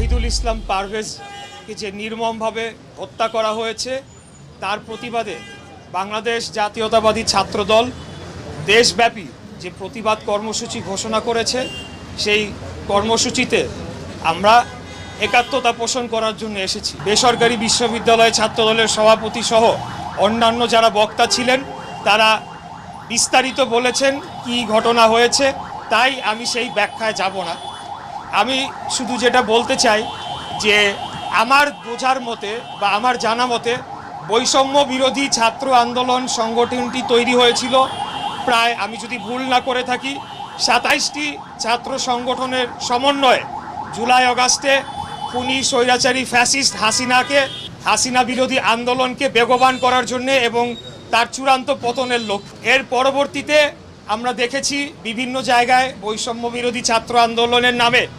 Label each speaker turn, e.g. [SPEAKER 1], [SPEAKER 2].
[SPEAKER 1] জাহিদুল ইসলাম পারভেজকে যে নির্মমভাবে হত্যা করা হয়েছে তার প্রতিবাদে বাংলাদেশ জাতীয়তাবাদী ছাত্রদল দেশব্যাপী যে প্রতিবাদ কর্মসূচি ঘোষণা করেছে, সেই কর্মসূচিতে আমরা একাত্মতা পোষণ করার জন্য এসেছি। বেসরকারি বিশ্ববিদ্যালয় ছাত্রদলের সভাপতি সহ অন্যান্য যারা বক্তা ছিলেন তারা বিস্তারিত বলেছেন কি ঘটনা হয়েছে, তাই আমি সেই ব্যাখ্যায় যাব না। আমি শুধু যেটা বলতে চাই যে আমার বোঝার মতে বা আমার জানা মতে বৈষম্য বিরোধী ছাত্র আন্দোলন সংগঠনটি তৈরি হয়েছিল প্রায়, আমি যদি ভুল না করে থাকি, 27টি ছাত্র সংগঠনের সমন্বয়ে জুলাই আগস্টে খুনি স্বৈরাচারী ফ্যাসিস্ট হাসিনা বিরোধী আন্দোলনকে বেগবান করার জন্যে এবং তার চূড়ান্ত পতনের লক্ষ্য। এর পরবর্তীতে আমরা দেখেছি বিভিন্ন জায়গায় বৈষম্য বিরোধী ছাত্র আন্দোলনের নামে